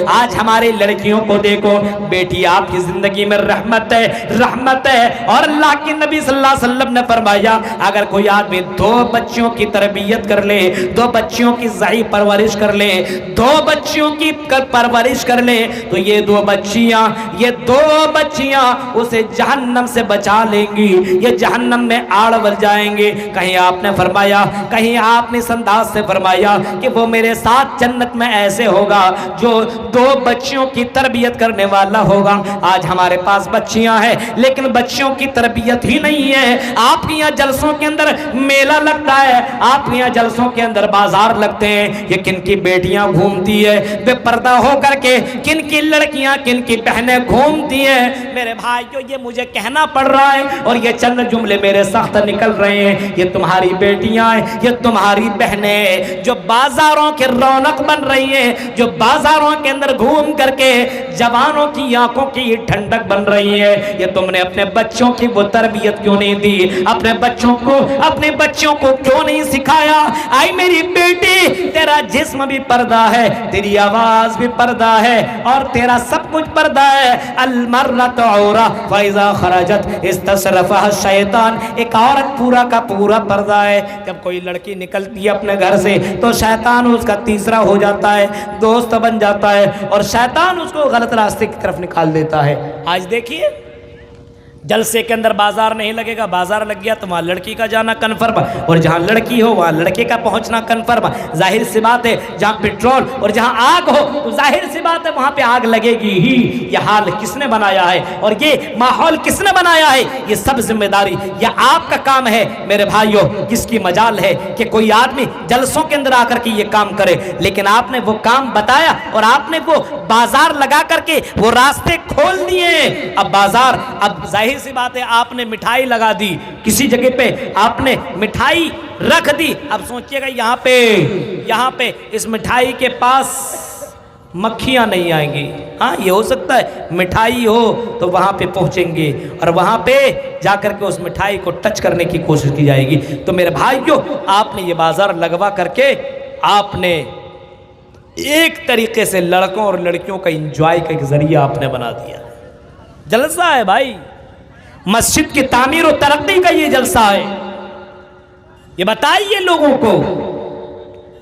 آج ہماری لڑکیوں کو دیکھو، بیٹی آپ کی زندگی میں رحمت ہے، رحمت ہے۔ اور اللہ کے نبی صلی اللہ علیہ وسلم نے فرمایا اگر کوئی آدمی 2 بچیوں کی تربیت کر لے، 2 بچیوں کی صحیح پرورش کر لے، 2 بچیوں کی پرورش کر لے، تو یہ 2 بچیاں اسے جہنم سے بچا لیں گی، یہ جہنم میں آڑ بن جائیں گے۔ کہیں آپ نے فرمایا، کہیں آپ نے اس انداز سے فرمایا کہ وہ میرے ساتھ جنت میں ایسے ہوگا جو 2 بچیوں کی تربیت کرنے والا ہوگا۔ آج ہمارے پاس بچیاں ہیں لیکن بچیوں کی تربیت ہی نہیں ہے۔ آپ کے یہاں جلسوں کے اندر میلہ لگتا ہے، آپ کے یہاں جلسوں کے اندر بازار لگتے ہیں، یہ کن کی بیٹیاں گھومتی ہے بے پردہ ہو کر کے، کن کی لڑکیاں، کن کی بہنیں گھومتی ہیں۔ میرے بھائیو یہ مجھے کہنا پڑ رہا ہے اور یہ چند جملے میرے سخت نکل رہے ہیں، یہ تمہاری بیٹیاں ہیں، یہ تمہاری بہنیں جو بازاروں کے رونق بن رہی ہیں، جو بازاروں کے اندر گھوم کر کے جوانوں کی آنکھوں کی ٹھنڈک بن رہی ہے۔ یہ تم نے اپنے بچوں کی وہ تربیت کیوں نہیں دی؟ اپنے بچوں کو کیوں نہیں سکھایا؟ آئی میری بیٹی، تیرا جسم بھی پردہ ہے، تیری آواز بھی پردہ ہے اور تیرا سب کچھ پردہ ہے۔ المرأة عورة فإذا خرجت استصرفها الشیطان، ایک عورت پورا کا پورا پردہ ہے۔ جب کوئی لڑکی نکلتی ہے اپنے گھر سے تو شیطان اس کا تیسرا ہو جاتا ہے، دوست بن جاتا ہے اور شیطان اس کو غلط راستے کی طرف نکال دیتا ہے۔ آج دیکھیے جلسے کے اندر بازار نہیں لگے گا، بازار لگ گیا تو وہاں لڑکی کا جانا کنفرم، اور جہاں لڑکی ہو وہاں لڑکے کا پہنچنا کنفرم۔ ظاہر سی بات ہے جہاں پیٹرول اور جہاں آگ ہو تو ظاہر سی بات ہے وہاں پہ آگ لگے گی ہی۔ یہ حال کس نے بنایا ہے اور یہ ماحول کس نے بنایا ہے؟ یہ سب ذمہ داری یہ آپ کا کام ہے میرے بھائیوں۔ کس کی مجال ہے کہ کوئی آدمی جلسوں کے اندر آ کر کے یہ کام کرے، لیکن آپ نے وہ کام بتایا اور آپ نے وہ بازار لگا کر کے وہ راستے کھول دیے۔ اب بازار، اب ظاہر سی بات ہے آپ نے مٹھائی لگا دی، کسی جگہ پہ آپ نے مٹھائی رکھ دی۔ اب سوچئے گا یہاں پہ اس مٹھائی کے پاس مکھیاں نہیں آئیں گی۔ ہاں یہ ہو سکتا ہے مٹھائی ہو تو وہاں پہ پہنچیں گے اور وہاں پہ جا کر کے اس مٹھائی کو ٹچ کرنے کی کوشش کی جائے گی۔ تو میرے بھائیوں آپ نے یہ بازار لگوا کر کے آپ نے ایک طریقے سے لڑکوں اور لڑکیوں کا انجوائے کا ایک ذریعہ آپ نے بنا دیا۔ جلسہ ہے بھائی، مسجد کی تعمیر و ترقی کا یہ جلسہ ہے۔ یہ بتائیے لوگوں کو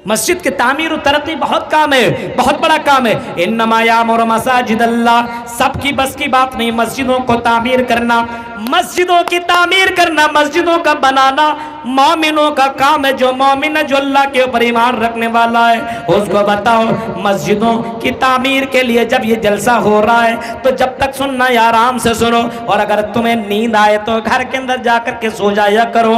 مسجد کی تعمیر و ترقی بہت کام ہے، بہت بڑا کام ہے۔ انما یامر مساجد اللہ، سب کی بس کی بات نہیں مسجدوں کو تعمیر کرنا، مسجدوں کی تعمیر کرنا، مسجدوں کا بنانا مومنوں کا کام ہے۔ جو مومن ہے، جو اللہ کے اوپر ایمان رکھنے والا ہے، اس کو بتاؤ مسجدوں کی تعمیر کے لیے جب یہ جلسہ ہو رہا ہے تو جب تک سننا ہے آرام سے سنو، اور اگر تمہیں نیند آئے تو گھر کے اندر جا کر کے سو جایا کرو۔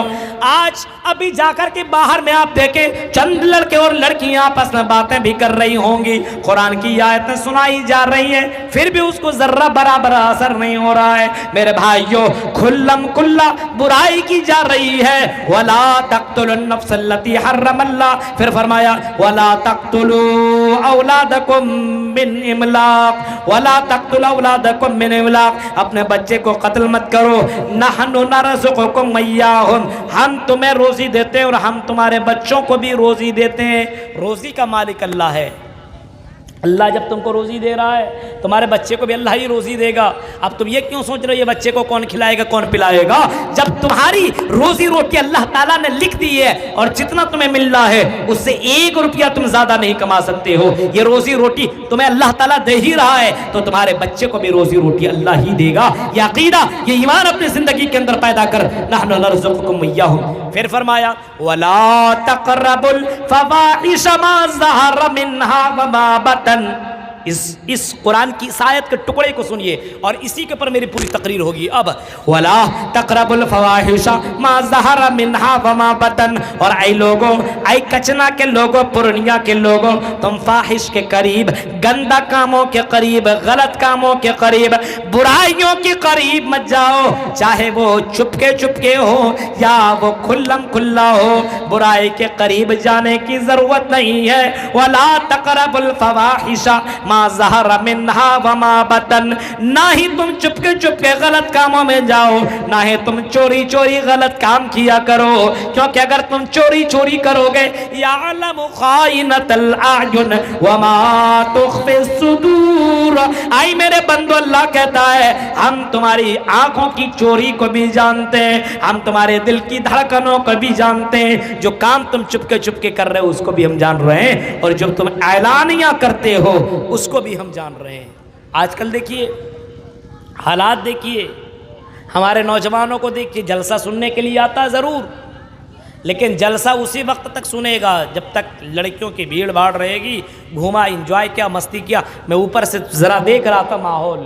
آج ابھی جا کر کے باہر میں آپ دیکھیں چند لڑکے اور لڑکیاں آپس میں باتیں بھی کر رہی ہوں گی، قرآن کی آیتیں سنائی جا رہی ہیں، پھر بھی اس کو ذرہ برابر اثر نہیں ہو رہا ہے۔ میرے بھائیوں کھلم کھلا برائی کی جا رہی ہے۔ وَلَا تَقْتُلُوا النَّفْسَ الَّتِي حَرَّمَ اللَّهُ، پھر فرمایا وَلَا تَقْتُلُوا أَوْلَادَكُمْ مِنْ إِمْلَاقٍ، وَلَا تَقْتُلُوا أَوْلَادَكُمْ مِنْ إِمْلَاقٍ، اپنے بچے کو قتل مت کرو۔ نَحْنُ نَرْزُقُكُمْ وَإِيَّاهُمْ، ہم تمہیں روزی دیتے ہیں اور ہم تمہارے بچوں کو بھی روزی دیتے ہیں۔ روزی کا مالک اللہ ہے۔ اللہ جب تم کو روزی دے رہا ہے تمہارے بچے کو بھی اللہ ہی روزی دے گا۔ اب تم یہ کیوں سوچ رہے ہو یہ بچے کو کون کھلائے گا کون پلائے گا؟ جب تمہاری روزی روٹی اللہ تعالیٰ نے لکھ دی ہے اور جتنا تمہیں مل رہا ہے اس سے 1 روپیہ تم زیادہ نہیں کما سکتے ہو، یہ روزی روٹی تمہیں اللہ تعالیٰ دے ہی رہا ہے تو تمہارے بچے کو بھی روزی روٹی اللہ ہی دے گا۔ یہ عقیدہ، یہ ایمان اپنی زندگی کے اندر پیدا کر۔ نحن نرزقکم وإیاہم، پھر فرمایا وَلَا تَقْرَبُوا الْفَوَاحِشَ مَا ظَهَرَ مِنْهَا وَمَا بَطَنَ۔ اس قرآن کی اس آیت کے ٹکڑے کو سنیے اور اسی کے پر میری پوری تقریر ہوگی۔ اب وَلَا تَقْرَبُوا الْفَوَاحِشَ مَا ظَهَرَ مِنْهَا وَمَا بَطَنَ، اور اے لوگوں، اے کچنا کے لوگوں، پورنیا کے لوگوں، تم فاحش کے قریب، گندہ کاموں کے قریب، غلط کاموں کے قریب، برائیوں کے قریب مت جاؤ، چاہے وہ چپکے ہو یا وہ کھلم کھلا ہو، برائی کے قریب جانے کی ضرورت نہیں ہے۔ وَلَا تَقْرَبُوا الْفَوَاحِشَ مَا ظہر منہا وما بطن، نہ ہی تم چپکے چپکے غلط کاموں میں جاؤ، نہ ہی تم چوری چوری غلط کام کیا کرو، کیونکہ اگر تم چوری چوری کرو گے یعلم خائنۃ الاعین وما تخفی الصدور، آئی میرے بندو اللہ کہتا ہے ہم تمہاری آنکھوں کی چوری کو بھی جانتے ہیں، ہم تمہارے دل کی دھڑکنوں کو بھی جانتے ہیں، جو کام تم چپکے چپکے کر رہے ہو اس کو بھی ہم جان رہے ہیں، اور جو تم اعلانیہ کرتے ہو اس کو بھی ہم جان رہے ہیں۔ آج کل دیکھیے حالات، دیکھیے ہمارے نوجوانوں کو دیکھیے، جلسہ سننے کے لیے آتا ہے ضرور، لیکن جلسہ اسی وقت تک سنے گا جب تک لڑکیوں کی بھیڑ بھاڑ رہے گی، گھوما، انجوائے کیا، مستی کیا۔ میں اوپر سے ذرا دیکھ رہا تھا ماحول،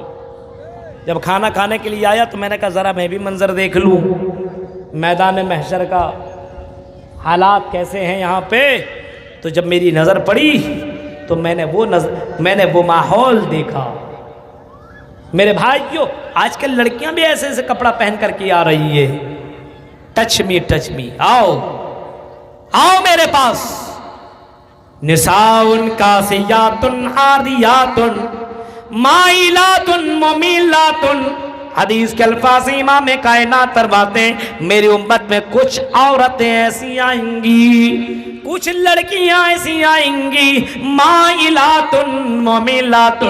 جب کھانا کھانے کے لیے آیا تو میں نے کہا ذرا میں بھی منظر دیکھ لوں میدان محشر کا، حالات کیسے ہیں یہاں پہ۔ تو جب میری نظر پڑی تو میں نے وہ ماحول دیکھا۔ میرے بھائیو، آج کل لڑکیاں بھی ایسے ایسے کپڑا پہن کر کے آ رہی ہے، ٹچ می، آؤ آؤ میرے پاس۔ نساء کاسیات عاریات مائلات ممیلات، حدیث کے الفاظ امام کائنات فرماتے ہیں میری امت میں کچھ عورتیں ایسی آئیں گی، کچھ لڑکیاں ایسی آئیں گی، مائلات ممیلات،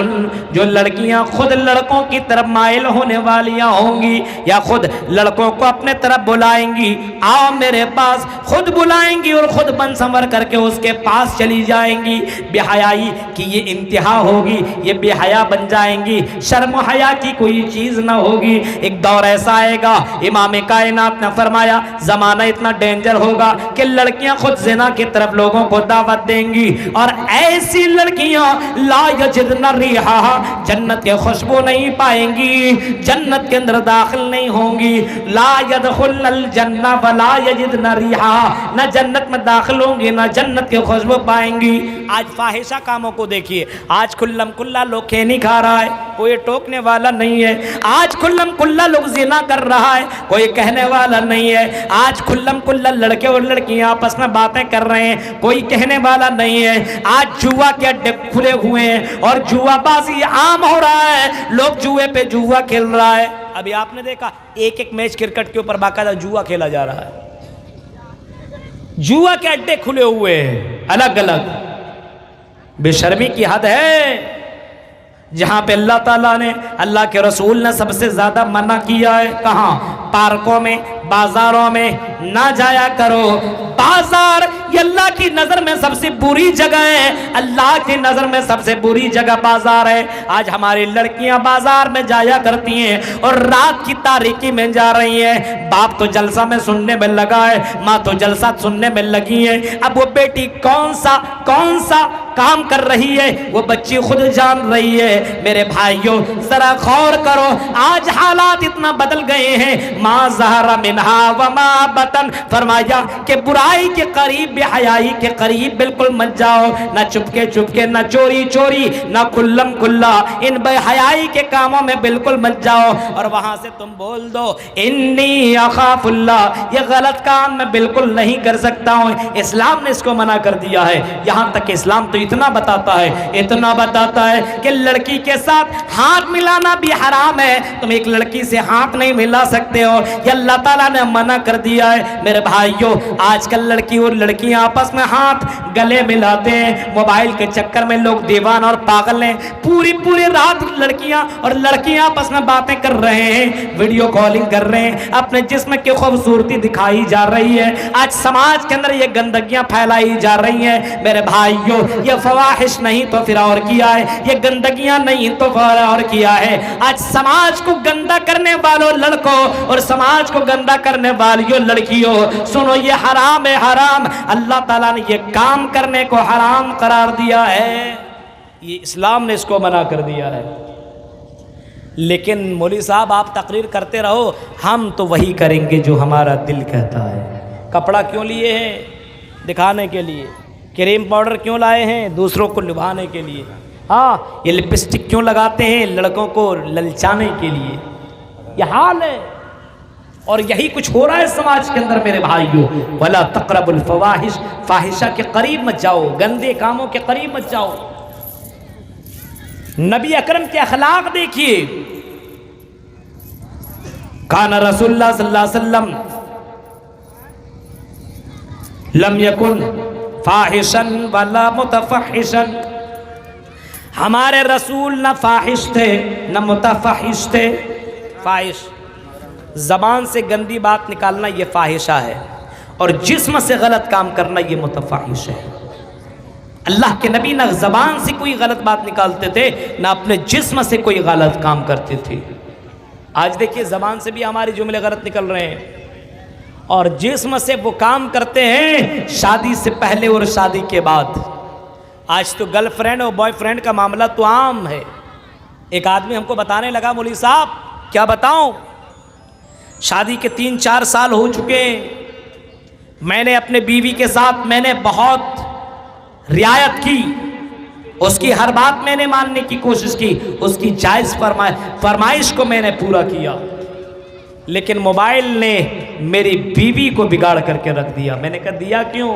جو لڑکیاں خود لڑکوں کی طرف مائل ہونے والیاں ہوں گی یا خود لڑکوں کو اپنے طرف بلائیں گی، آؤ میرے پاس، خود بلائیں گی اور خود بن سنور کر کے اس کے پاس چلی جائیں گی۔ بے حیائی کی یہ انتہا ہوگی، یہ بے حیا بن جائیں گی، شرم و حیا کی کوئی چیز نہ ہوگی۔ ایک دور ایسا آئے گا، امام کائنات نے فرمایا زمانہ اتنا ڈینجر ہوگا کہ لڑکیاں خود زنا کی طرف لوگوں کو دعوت دیں گی، اور ایسی لڑکیاں لا یجدن ریحا، جنت کے خوشبو نہیں پائیں گی، جنت کے اندر داخل نہیں ہوں گی، لا يدخلن الجنہ ولا یجدن ریحا، نہ جنت میں داخل ہوں گی نہ جنت کے خوشبو پائیں گی۔ آج فاحشہ کاموں کو دیکھیے، آج کھلم کھلا لوگ کھینی کھا رہا ہے، کوئی ٹوکنے والا نہیں ہے، آج کھلم کھلا لوگ زنا کر رہا ہے، کوئی کہنے والا نہیں ہے، آج کھلم کھلا لڑکے اور لڑکیاں آپس میں باتیں کر رہے ہیں، کوئی کہنے والا نہیں ہے، آج جوا کے اڈے کھلے ہوئے ہیں اور جوا بازی عام ہو رہا ہے، لوگ جوے پہ جوا کھیل رہا ہے۔ ابھی آپ نے دیکھا ایک ایک میچ کرکٹ کے اوپر باقاعدہ جوا کھیلا جا رہا ہے، جوا کے اڈے کھلے ہوئے ہیں الگ الگ، بے شرمی کی حد ہے۔ جہاں پہ اللہ تعالیٰ نے، اللہ کے رسول نے سب سے زیادہ منع کیا ہے، کہاں؟ پارکوں میں، بازاروں میں نہ جایا کرو۔ بازار یہ اللہ کی نظر میں سب سے بری جگہ ہے، اللہ کی نظر میں سب سے بری جگہ بازار ہے۔ آج ہماری لڑکیاں بازار میں جایا کرتی ہیں اور رات کی تاریکی میں جا رہی ہیں، باپ تو جلسہ میں سننے میں لگا ہے، ماں تو جلسہ سننے میں لگی ہے، اب وہ بیٹی کون سا کام کر رہی ہے وہ بچی خود جان رہی ہے۔ میرے بھائیوں ذرا غور کرو، آج حالات اتنا بدل گئے ہیں، ما ظہر منہا وما بطن، فرمایا کہ برائی کے قریب، بے حیائی کے قریب بالکل مت جاؤ، نہ چپکے چپکے، نہ چوری چوری، نہ کھلم کھلا، ان بے حیائی کے کاموں میں بالکل مت جاؤ، اور وہاں سے تم بول دو انی اخاف اللہ، یہ غلط کام میں بالکل نہیں کر سکتا ہوں۔ اسلام نے اس کو منع کر دیا ہے، یہاں تک کہ اسلام تو اتنا بتاتا ہے کہ لڑکی کے ساتھ ہاتھ ملانا بھی حرام ہے، تم ایک لڑکی سے ہاتھ نہیں ملا سکتے ہو، یہ اللہ تعالیٰ نے منع کر دیا ہے۔ میرے بھائیوں آج کل لڑکی اور لڑکیاں آپس میں ہاتھ گلے ملاتے ہیں، موبائل کے چکر میں لوگ دیوان اور پاگل ہیں، پوری رات لڑکیاں اور لڑکیاں آپس میں باتیں کر رہے ہیں، ویڈیو کالنگ کر رہے ہیں، اپنے جسم کی خوبصورتی دکھائی جا رہی ہے، آج سماج کے اندر یہ گندگیاں پھیلائی جا رہی ہیں۔ میرے بھائیوں یہ فواحش نہیں تو پھر اور کیا ہے، یہ گندگیاں نہیں تو پھر اور کیا ہے۔ آج سماج کو گندا کرنے والوں لڑکوں اور سماج کو گندا کرنے والیوں لڑکیوں، سنو یہ حرام ہے، حرام، اللہ تعالیٰ نے یہ کام کرنے کو حرام قرار دیا ہے، یہ اسلام نے اس کو منع کر دیا ہے۔ لیکن مولوی صاحب آپ تقریر کرتے رہو، ہم تو وہی کریں گے جو ہمارا دل کہتا ہے۔ کپڑا کیوں لیے ہیں؟ دکھانے کے لیے۔ کریم پاؤڈر کیوں لائے ہیں؟ دوسروں کو لبھانے کے لیے۔ ہاں یہ لپسٹک کیوں لگاتے ہیں؟ لڑکوں کو للچانے کے لیے۔ یہ حال ہے اور یہی کچھ ہو رہا ہے سماج کے اندر میرے بھائیوں۔ وَلَا تَقْرَبُوا الْفَوَاحِشَ، فاحشہ کے قریب مت جاؤ، گندے کاموں کے قریب مت جاؤ۔ نبی اکرم کے اخلاق دیکھیے. کان رسول اللہ صلی اللہ علیہ وسلم لم یکن فاحشا ولا متفحشا. ہمارے رسول نہ فاحش تھے نہ متفحش تھے. فاحش زبان سے گندی بات نکالنا یہ فاحشہ ہے، اور جسم سے غلط کام کرنا یہ متفحش ہے. اللہ کے نبی نہ زبان سے کوئی غلط بات نکالتے تھے نہ اپنے جسم سے کوئی غلط کام کرتے تھے. آج دیکھیے زبان سے بھی ہمارے جملے غلط نکل رہے ہیں، اور جسم سے وہ کام کرتے ہیں شادی سے پہلے اور شادی کے بعد. آج تو گرل فرینڈ اور بوائے فرینڈ کا معاملہ تو عام ہے. ایک آدمی ہم کو بتانے لگا، مولوی صاحب کیا بتاؤں، شادی کے 3-4 سال ہو چکے ہیں، میں نے اپنے بیوی کے ساتھ میں نے بہت رعایت کی، اس کی ہر بات میں نے ماننے کی کوشش کی، اس کی جائز فرمائش کو میں نے پورا کیا، لیکن موبائل نے میری بیوی کو بگاڑ کر کے رکھ دیا. میں نے کہا دیا کیوں؟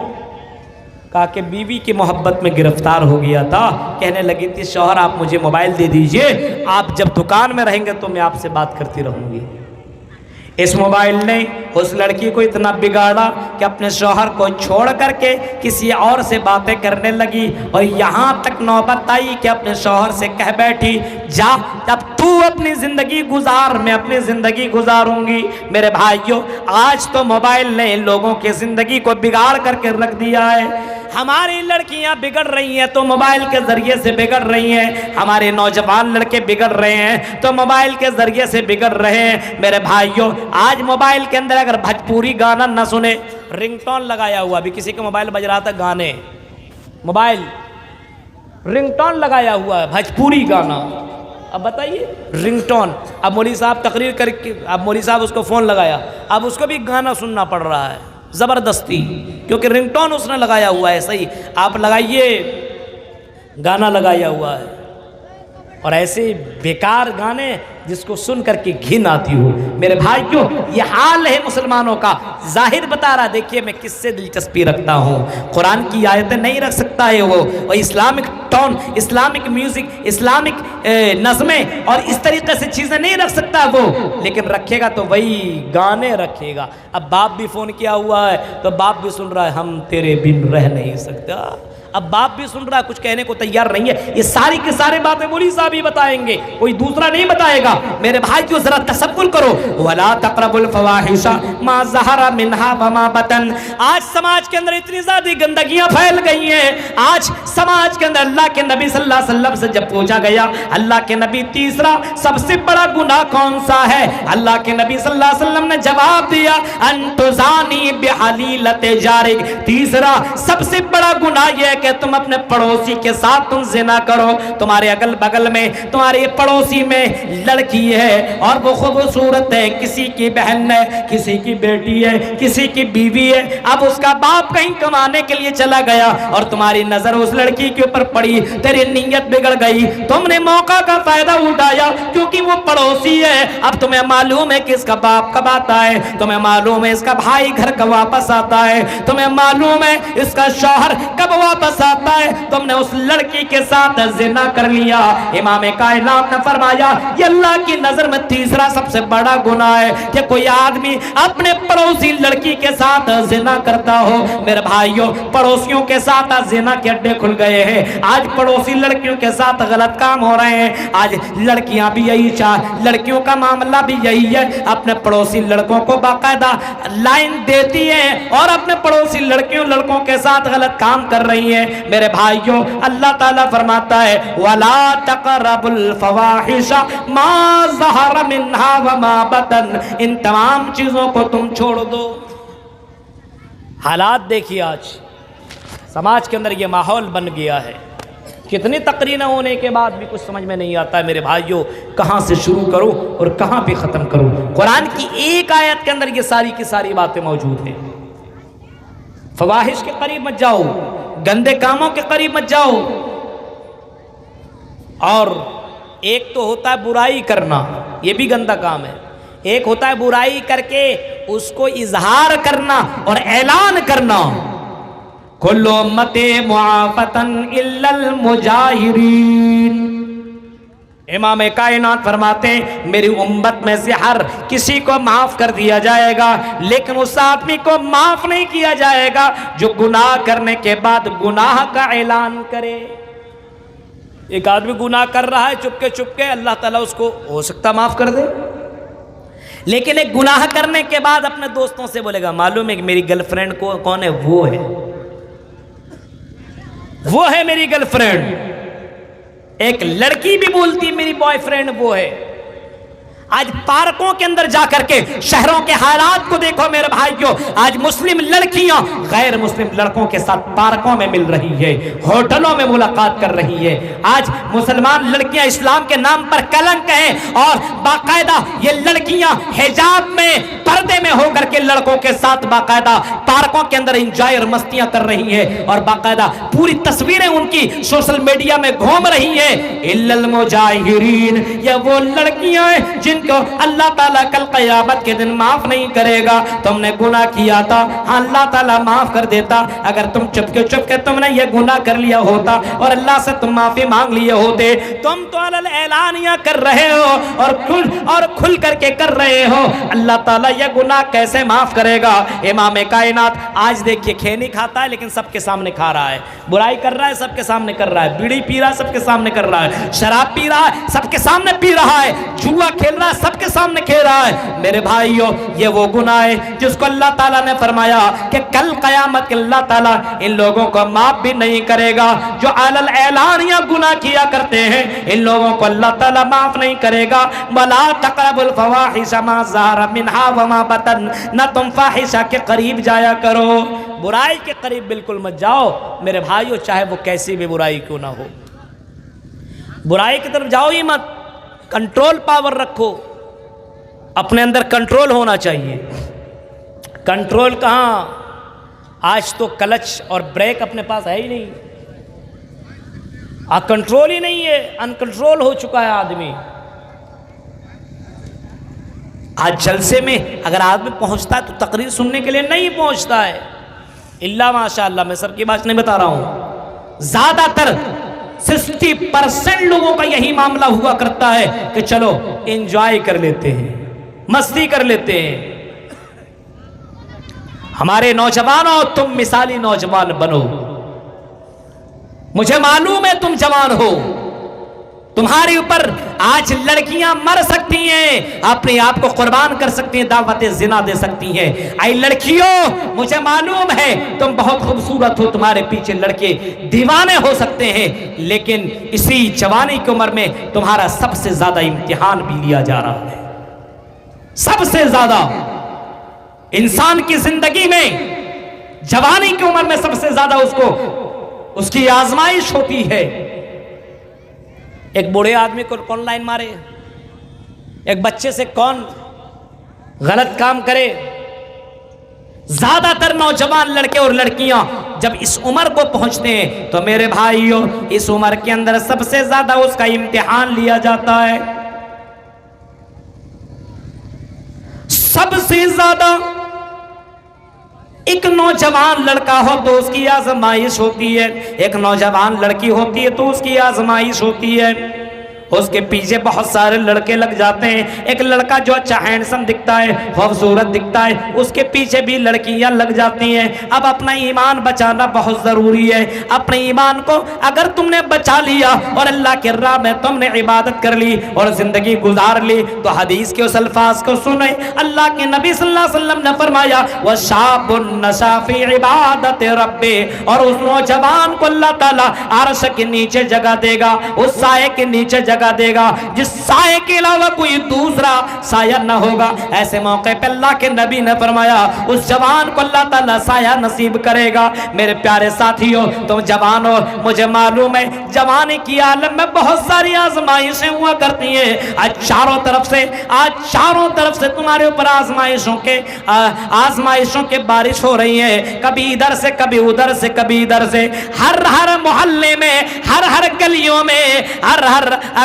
کہا کہ بیوی کی محبت میں گرفتار ہو گیا تھا. کہنے لگی تھی شوہر آپ مجھے موبائل دے دیجئے، آپ جب دکان میں رہیں گے تو میں آپ سے بات کرتی رہوں گی. اس موبائل نے اس لڑکی کو اتنا بگاڑا کہ اپنے شوہر کو چھوڑ کر کے کسی اور سے باتیں کرنے لگی، اور یہاں تک نوبت آئی کہ اپنے شوہر سے کہہ بیٹھی جا اب تو اپنی زندگی گزار، میں اپنی زندگی گزاروں گی. میرے بھائیوں آج تو موبائل نے لوگوں کی زندگی کو بگاڑ کر کے رکھ دیا ہے. ہماری لڑکیاں بگڑ رہی ہیں تو موبائل کے ذریعے سے بگڑ رہی ہیں، ہمارے نوجوان لڑکے بگڑ رہے ہیں تو موبائل کے ذریعے سے بگڑ رہے ہیں. میرے بھائیوں آج موبائل کے اندر اگر بھوجپوری گانا نہ سنے، رنگ ٹون لگایا ہوا، ابھی کسی کا موبائل بج رہا تھا گانے، موبائل رنگ ٹون لگایا ہوا ہے بھوجپوری گانا. اب بتائیے رنگ ٹون. اب مولوی صاحب تقریر کر کے اب مولوی صاحب اس کو فون لگایا، اب اس کو بھی گانا سننا پڑ رہا ہے زبردستی، کیونکہ رنگ ٹون اس نے لگایا ہوا ہے. صحیح آپ لگائیے، گانا لگایا ہوا ہے، اور ایسے بیکار گانے جس کو سن کر کے گھن آتی ہو. میرے بھائیوں یہ حال ہے مسلمانوں کا. ظاہر بتا رہا، دیکھیے میں کس سے دلچسپی رکھتا ہوں، قرآن کی آیتیں نہیں رکھ سکتا ہے وہ Islamic tone, Islamic music, Islamic نظمیں اور اس طریقے سے چیزیں نہیں رکھ سکتا وہ، لیکن رکھے گا تو وہی گانے رکھے گا. اب باپ بھی فون کیا ہوا ہے تو باپ بھی سن رہا ہے ہم تیرے بن رہ نہیں سکتا. اب باپ بھی سن رہا ہے، کچھ کہنے کو تیار نہیں ہے. یہ ساری کی ساری باتیں مولوی صاحب ہی بتائیں گے، کوئی دوسرا نہیں بتائے گا. میرے بھائی جو ذرا تصور کرو، وَلَا تَقْرَبُوا الْفَوَاحِشَ مَا ظَهَرَ مِنْهَا وَمَا بَطَنَ. آج سماج کے اندر اتنی زیادہ گندگیاں پھیل گئی ہیں. آج سماج کے اندر اللہ کے نبی صلی اللہ علیہ وسلم سے جب پوچھا گیا اللہ کے نبی تیسرا سب سے بڑا گناہ کون سا ہے، اللہ کے نبی صلی اللہ علیہ وسلم نے جواب دیا أَن تُزَانِي بِحَلِيلَةِ جَارِكَ. تیسرا سب سے بڑا گناہ یہ ہے کہ تم اپنے پڑوسی کے ساتھ تم زنا کرو. تمہارے اگل بغل میں تمہارے پڑوسی میں لڑکی ہے اور وہ خوبصورت ہے، کسی کی بہن ہے، کسی کی بیٹی ہے، کسی کی بیوی ہے، اب اس کا باپ کہیں کمانے کے لیے چلا گیا اور تمہاری نظر اس لڑکی کے اوپر پڑی، تیری نیت بگڑ گئی، تم نے موقع کا فائدہ اٹھایا کیونکہ وہ پڑوسی ہے. اب تمہیں معلوم ہے کہ اس کا باپ کب آتا ہے، تمہیں معلوم ہے اس کا بھائی گھر کب واپس آتا ہے، تمہیں معلوم ہے اس کا شوہر کب واپس آتا ہے، تم نے اس لڑکی کے ساتھ زنا کر لیا. امام کائنات نے فرمایا یہ اللہ کی نظر میں تیسرا سب سے بڑا گناہ ہے کہ کوئی آدمی اپنے پڑوسی لڑکی کے ساتھ زنا کرتا ہو. میرے بھائیوں پڑوسیوں کے ساتھ زنا کے اڈے کھل گئے ہیں. آج پڑوسی لڑکیوں کے ساتھ غلط کام ہو رہے ہیں. آج لڑکیاں بھی یہی لڑکیوں کا معاملہ بھی یہی ہے، اپنے پڑوسی لڑکوں کو باقاعدہ لائن دیتی ہیں اور اپنے پڑوسی لڑکوں کے ساتھ غلط کام کر رہی ہیں. میرے بھائیوں اللہ تعالیٰ فرماتا ہے وَلَا تَقْرَبُوا الْفَوَاحِشَ مَا ظَهَرَ مِنْهَا وَمَا بَطَنَ. ان تمام چیزوں کو تم چھوڑ دو. حالات دیکھیے آج سماج کے اندر یہ ماحول بن گیا ہے. کتنی تقریر ہونے کے بعد بھی کچھ سمجھ میں نہیں آتا ہے. میرے بھائیوں کہاں سے شروع کروں اور کہاں پہ ختم کروں. قرآن کی ایک آیت کے اندر یہ ساری کی ساری باتیں موجود ہیں. فواحش کے قریب مت جاؤ، گندے کاموں کے قریب مت جاؤ. اور ایک تو ہوتا ہے برائی کرنا، یہ بھی گندا کام ہے. ایک ہوتا ہے برائی کر کے اس کو اظہار کرنا اور اعلان کرنا. کل امتی معافۃ الا المجاہرین. امام کائنات فرماتے ہیں میری امت میں سے ہر کسی کو معاف کر دیا جائے گا، لیکن اس آدمی کو معاف نہیں کیا جائے گا جو گناہ کرنے کے بعد گناہ کا اعلان کرے۔ ایک آدمی گناہ کر رہا ہے چپ کے اللہ تعالیٰ اس کو ہو سکتا معاف کر دے، لیکن ایک گناہ کرنے کے بعد اپنے دوستوں سے بولے گا معلوم ہے کہ میری گرل فرینڈ کون ہے، وہ ہے میری گرل فرینڈ۔ ایک لڑکی بھی بولتی میری بوائے فرینڈ وہ ہے۔ آج پارکوں کے اندر جا کر کے شہروں کے حالات کو دیکھو میرے بھائیوں، آج مسلم لڑکیاں غیر مسلم لڑکوں کے ساتھ پارکوں میں مل رہی ہے، ہوٹلوں میں ملاقات کر رہی ہے۔ آج مسلمان لڑکیاں اسلام کے نام پر کلنک ہیں، اور باقاعدہ یہ لڑکیاں حجاب میں پردے میں ہو کر کے لڑکوں کے ساتھ باقاعدہ پارکوں کے اندر انجوائے اور مستیاں کر رہی ہیں، اور باقاعدہ پوری تصویریں ان کی سوشل میڈیا میں گھوم رہی ہیں۔ الا المجاہرین، یہ وہ لڑکیاں ہیں جن کو اللہ تعالیٰ کل قیامت کے دن معاف نہیں کرے گا۔ تم نے گناہ کیا تھا، اللہ تعالیٰ معاف کر دیتا۔ اگر تم چپ کے تم نے یہ گناہ کر لیا ہوتا اور اللہ سے تم معافی مانگ لیے ہوتے، تم تو اعلانیہ کر رہے ہو اور کھل کر کے کر رہے ہو، اللہ تعالیٰ یہ گناہ کیسے معاف کرے گا؟ امام کائنات آج دیکھیے کھینی کھاتا ہے لیکن سب کے سامنے کھا رہا ہے، برائی کر رہا ہے سب کے سامنے کر رہا ہے، بیڑی پی رہا ہے سب کے سامنے کر رہا ہے، شراب پی رہا ہے سب کے سامنے پی رہا ہے، جوا کھیل رہا ہے سب کے سامنے کھیل رہا ہے۔ میرے بھائیوں یہ وہ گناہ ہے جس کو اللہ تعالیٰ نے فرمایا کہ کل قیامت کے اللہ تعالیٰ ان لوگوں کو معاف بھی نہیں کرے گا جو علل اعلانیہ گناہ کیا کرتے ہیں، ان لوگوں کو اللہ تعالیٰ معاف نہیں کرے گا۔ وَلَا تَقْرَبُوا الْفَوَاحِشَ مَا ظَهَرَ مِنْهَا وَمَا بَطَنَ، نہ تم فاحشہ کے قریب جایا کرو، برائی کے قریب بالکل مت جاؤ میرے بھائیوں، چاہے وہ کیسی بھی برائی کیوں نہ ہو، برائی کی طرف جاؤ ہی مت، کنٹرول پاور رکھو، اپنے اندر کنٹرول ہونا چاہیے۔ کنٹرول کہاں، آج تو کلچ اور بریک اپنے پاس ہے ہی نہیں، کنٹرول ہی نہیں ہے، ان کنٹرول ہو چکا ہے آدمی۔ آج جلسے میں اگر آدمی پہنچتا ہے تو تقریر سننے کے لیے نہیں پہنچتا ہے، اللہ ماشاء اللہ، میں سب کی بات نہیں بتا رہا ہوں، زیادہ تر 60% لوگوں کا یہی معاملہ ہوا کرتا ہے کہ چلو انجوائے کر لیتے ہیں، مستی کر لیتے ہیں۔ ہمارے نوجوانوں تم مثالی نوجوان بنو، مجھے معلوم ہے تم جوان ہو، تمہارے اوپر آج لڑکیاں مر سکتی ہیں، اپنے آپ کو قربان کر سکتی ہیں، دعوت زنا دے سکتی ہیں۔ اے لڑکیوں مجھے معلوم ہے تم بہت خوبصورت ہو، تمہارے پیچھے لڑکے دیوانے ہو سکتے ہیں، لیکن اسی جوانی کی عمر میں تمہارا سب سے زیادہ امتحان بھی لیا جا رہا ہے۔ سب سے زیادہ انسان کی زندگی میں جوانی کی عمر میں سب سے زیادہ اس کی آزمائش ہوتی ہے۔ ایک بوڑھے آدمی کو کون لائن مارے، ایک بچے سے کون غلط کام کرے، زیادہ تر نوجوان لڑکے اور لڑکیاں جب اس عمر کو پہنچتے ہیں تو میرے بھائیوں اس عمر کے اندر سب سے زیادہ اس کا امتحان لیا جاتا ہے۔ سب سے زیادہ ایک نوجوان لڑکا ہو تو اس کی آزمائش ہوتی ہے، ایک نوجوان لڑکی ہوتی ہے تو اس کی آزمائش ہوتی ہے۔ اس کے پیچھے بہت سارے لڑکے لگ جاتے ہیں، ایک لڑکا جو اچھا ہینڈسم دکھتا ہے، خوبصورت دکھتا ہے، اس کے پیچھے بھی لڑکیاں لگ جاتی ہیں۔ اب اپنا ایمان بچانا بہت ضروری ہے، اپنے ایمان کو اگر تم نے بچا لیا اور اللہ کے راہ میں تم نے عبادت کر لی اور زندگی گزار لی تو حدیث کے اس الفاظ کو سنیں، اللہ کے نبی صلی اللہ علیہ وسلم نے فرمایا وَشَابٌ نَشَا فِي عِبَادَةِ رَبِّهِ، اور اس نوجوان کو اللہ تعالیٰ عرش کے نیچے جگہ دے گا، اس سائے کے نیچے جگہ دے گا جس سائے کے علاوہ کوئی دوسرا سایہ نہ ہوگا۔ ایسے موقع پہ اللہ کے نبی نے فرمایا اس جوان کو اللہ تعالیٰ سایہ نصیب کرے گا۔ میرے پیارے ساتھیوں تم جوان ہو، مجھے معلوم ہے جوانی کی عالم میں بہت ساری آزمائشیں ہوا کرتی ہیں، آج چاروں طرف سے تمہارے اوپر آزمائشوں کے بارش ہو رہی ہے، کبھی ادھر سے کبھی ادھر سے کبھی ادھر سے، ہر محلے میں، ہر گلیوں میں، ہر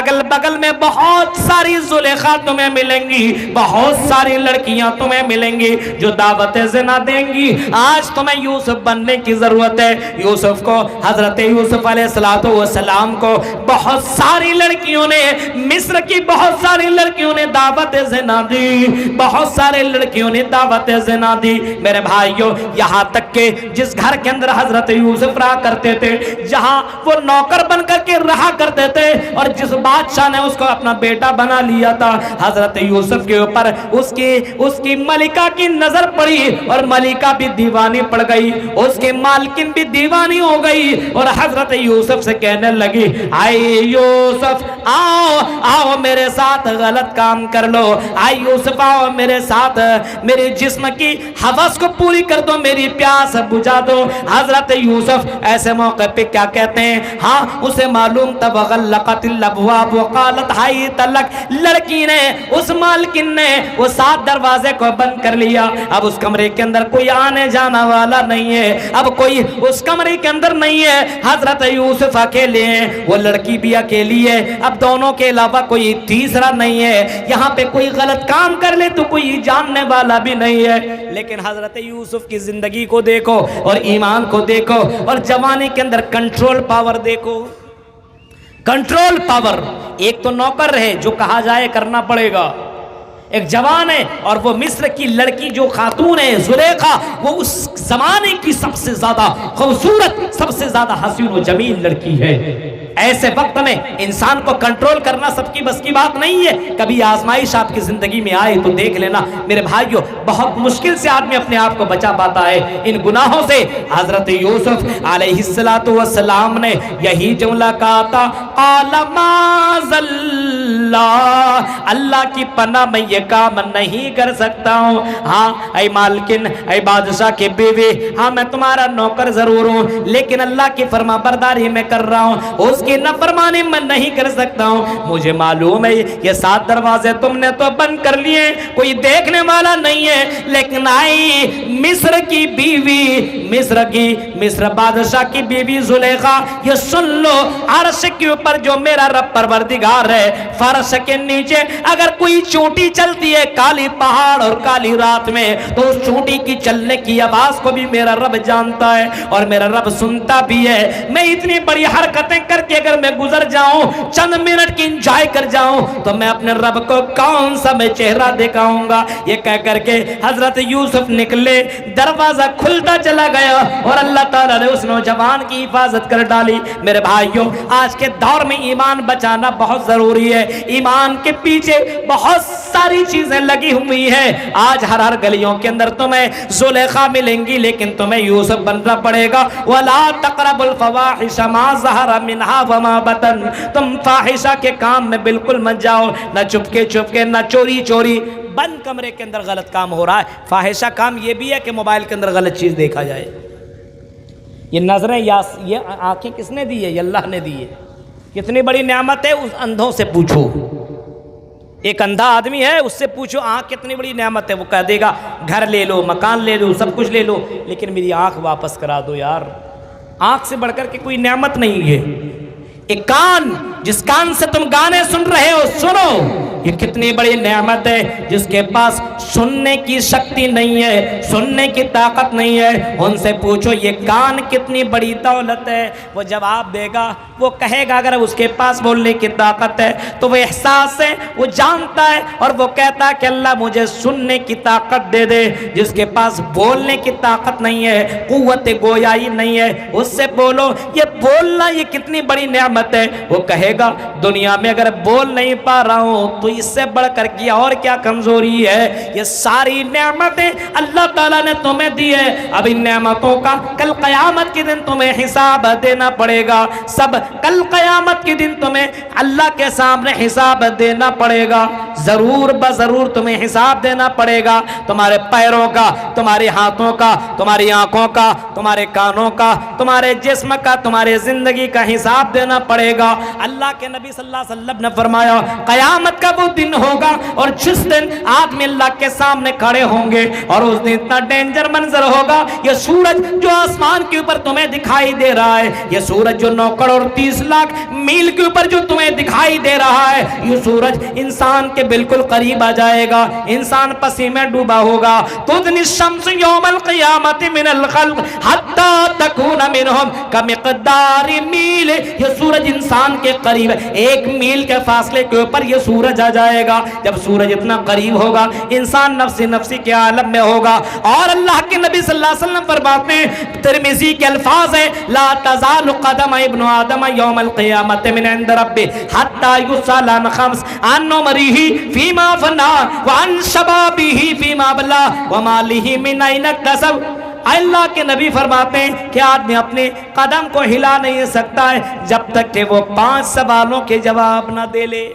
اگل بگل میں بہت ساری زلیخا تمہیں ملیں گی، بہت ساری لڑکیاں تمہیں ملیں گی جو دعوت زنا دیں گی۔ آج تمہیں یوسف بننے کی ضرورت ہے۔ یوسف کو، حضرت یوسف علیہ السلام کو بہت ساری لڑکیوں نے مصر کی بہت ساری لڑکیوں نے دعوت زنا دی، بہت سارے لڑکیوں نے دعوت زنا دی میرے بھائیوں، یہاں تک کہ جس گھر کے اندر حضرت یوسف رہا کرتے تھے، جہاں وہ نوکر بن کر کے رہا کرتے تھے، اور جس بادشاہ نے اس کو اپنا بیٹا بنا لیا تھا، حضرت یوسف کے اوپر اس کی ملکہ کی نظر پڑی، اور ملکہ بھی دیوانی پڑ گئی، اس کے مالکن بھی دیوانی ہو گئی، اور حضرت یوسف سے کہنے لگی آئے یوسف آؤ آؤ میرے ساتھ غلط کام کر لو، آئے یوسف آؤ میرے ساتھ، میرے جسم کی حوث کو پوری کر دو، میری پیاس بجھا دو۔ حضرت یوسف ایسے موقع پہ کیا کہتے ہیں؟ ہاں اسے معلوم تب غلقت الابواب وقالت حیت لک، لڑکی نے اس مالکن نے وہ 7 دروازے کو بند کر لیا، اب اس کمرے کے اندر کوئی آنے جانا والا نہیں ہے، اب کوئی اس کمرے کے اندر نہیں ہے، حضرت یوسف اکیلے ہیں، وہ لڑکی بھی اکیلی ہے، اب دونوں کے علاوہ کوئی تیسرا نہیں ہے، یہاں پہ کوئی غلط کام کر لے تو کوئی جاننے والا بھی نہیں ہے۔ لیکن حضرت یوسف کی زندگی کو دیکھو اور ایمان کو دیکھو اور جوانی کے اندر کنٹرول پاور دیکھو، کنٹرول پاور۔ ایک تو نوکر ہے جو کہا جائے کرنا پڑے گا، ایک جوان ہے، اور وہ مصر کی لڑکی جو خاتون ہے زلیخا، وہ اس زمانے کی سب سے زیادہ خوبصورت، سب سے زیادہ حسین و جمیل لڑکی ہے۔ ایسے وقت میں انسان کو کنٹرول کرنا سب کی بس کی بات نہیں ہے، کبھی آزمائش آپ کی زندگی میں آئے تو دیکھ لینا میرے بھائیو، بہت مشکل سے آدمی اپنے آپ کو بچا پاتا ہے ان گناہوں سے۔ حضرت یوسف علیہ السلام نے یہی جملہ کہا تھا، قال معاذ اللہ، اللہ کی پناہ میں یہ کام نہیں کر سکتا ہوں۔ ہاں اے مالکن، اے بادشاہ کی بیوی، ہاں میں تمہارا نوکر ضرور ہوں، لیکن اللہ کی فرما برداری میں کر رہا ہوں، اس کی نافرمانی میں نہیں کر سکتا ہوں۔ مجھے معلوم ہے یہ 7 دروازے تم نے تو بند کر لیے، کوئی دیکھنے والا نہیں ہے، لیکن آئی مصر کی بیوی، مصر بادشاہ کی بیوی زلیخا، یہ سن لو، عرش کے اوپر جو میرا رب پروردگار ہے، فرش کے نیچے اگر کوئی چونٹی چلتی ہے کالی پہاڑ اور کالی رات میں، تو اس چونٹی کی چلنے کی آواز کو بھی میرا رب جانتا ہے اور میرا رب سنتا بھی ہے۔ میں اتنی بڑی حرکتیں کر کے اگر میں گزر جاؤں، چند منٹ کی انجوائے کر جاؤں، تو میں اپنے رب کو کون سا میں چہرہ دکھاؤں گا؟ یہ کہہ کر کے حضرت یوسف نکلے، دروازہ کھلتا چلا گیا اور اللہ تعالیٰ نے اس نوجوان کی حفاظت کر ڈالی۔ میرے بھائیوں، آج کے دور میں ایمان بچانا بہت ضروری ہے، ایمان کے پیچھے بہت ساری چیزیں لگی ہوئی ہیں۔ آج ہر گلیوں کے اندر تمہیں زلیخا ملیں گی، لیکن تمہیں یوسف بننا پڑے گا۔ وَلَا تَقْرَبُوا الْفَوَاحِشَ مَا ظَهَرَ مِنْهَا وَمَا بَطَنَ، تم فاحشہ کے کام میں بالکل مت جاؤ، نہ چپکے نہ چوری۔ بند کمرے کے اندر غلط کام ہو رہا ہے، فاحشہ کام یہ بھی ہے کہ موبائل کے اندر غلط چیز دیکھا جائے۔ یہ نظریں یہ آنکھیں کس نے دی ہے؟ یہ اللہ نے دی ہے۔ کتنی بڑی نعمت ہے، اس اندھوں سے پوچھو، ایک اندھا آدمی ہے اس سے پوچھو آنکھ کتنی بڑی نعمت ہے، وہ کہہ دے گا گھر لے لو، مکان لے لو، سب کچھ لے لو، لیکن میری آنکھ واپس کرا دو یار۔ آنکھ سے بڑھ کر کے کوئی نعمت نہیں ہے۔ ایک کان، جس کان سے تم گانے سن رہے ہو، سنو، یہ کتنی بڑی نعمت ہے۔ جس کے پاس سننے کی شکتی نہیں ہے، سننے کی طاقت نہیں ہے، ان سے پوچھو یہ کان کتنی بڑی دولت ہے، وہ جواب دے گا، وہ کہے گا اگر اس کے پاس بولنے کی طاقت ہے تو وہ احساس ہے، وہ جانتا ہے اور وہ کہتا ہے کہ اللہ مجھے سننے کی طاقت دے دے۔ جس کے پاس بولنے کی طاقت نہیں ہے، قوت گویائی نہیں ہے، اس سے بولو یہ بولنا یہ کتنی بڑی نعمت ہے، وہ کہے گا دنیا میں اگر بول نہیں پا رہا ہوں تو اس سے بڑھ کر کے اور کیا کمزوری ہے۔ یہ ساری نعمتیں اللہ تعالیٰ نے تمہیں دی ہے، اب ان نعمتوں کا کل قیامت کے دن تمہیں حساب دینا پڑے گا۔ سب کل قیامت کے دن تمہیں اللہ کے سامنے حساب دینا پڑے گا، ضرور بضرور تمہیں حساب دینا پڑے گا، تمہارے پیروں کا، تمہارے ہاتھوں کا، تمہاری آنکھوں کا، تمہارے کانوں کا، تمہارے جسم کا، تمہارے زندگی کا حساب دینا پڑے گا۔ اللہ کے نبی صلی اللہ علیہ وسلم نے فرمایا قیامت کا وہ دن ہوگا اور جس دن آدمی اللہ کے سامنے کھڑے ہوں گے اور اس دن اتنا ڈینجر منظر ہوگا، یہ سورج جو آسمان کے اوپر تمہیں دکھائی دے رہا ہے، یہ سورج جو 9 کروڑ 30 لاکھ میل کے اوپر جو تمہیں دکھائی دے رہا ہے، یہ سورج انسان کے بالکل قریب آ جائے گا، انسان پسی میں ڈوبا ہوگا۔ تدنی الشمس یوم القیامت من الخلق حتی تکون منہم کمقدار میل، یہ سورج سورج انسان کے قریب 1 میل کے فاصلے کے اوپر یہ سورج آ جائے گا. جب سورج اتنا قریب ہوگا انسان نفسی نفسی کے عالم میں ہوگا. اور اللہ کے نبی صلی اللہ علیہ وسلم فرماتے ہیں, ترمذی کے الفاظ ہیں, لا تزال قدم ابن آدم یوم القیامت من عند ربہ حتی یسأل عن 5 عن عمرہ فیما فنا وعن شبابہ فیما بلا ومالہ من این اکتسب. اللہ کے نبی فرماتے ہیں کہ آدمی اپنے قدم کو ہلا نہیں سکتا ہے جب تک کہ وہ 5 سوالوں کے جواب نہ دے لے.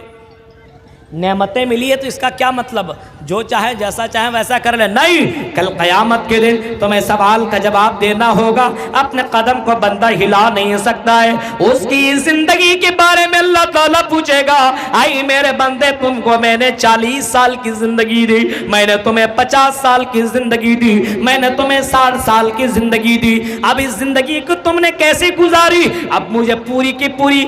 نعمتیں ملی ہے تو اس کا کیا مطلب جو چاہے جیسا چاہے ویسا کر لے؟ نہیں, کل قیامت کے دن تمہیں سوال کا جواب دینا ہوگا. اپنے قدم کو بندہ ہلا نہیں سکتا ہے. اس کی زندگی کے بارے میں اللہ تعالیٰ پوچھے گا, آئی میرے بندے تم کو میں نے 40 سال کی زندگی دی, میں نے تمہیں 50 سال کی زندگی دی, میں نے تمہیں 60 سال کی زندگی دی. اب اس زندگی کو تم نے کیسے گزاری؟ اب مجھے پوری کی پوری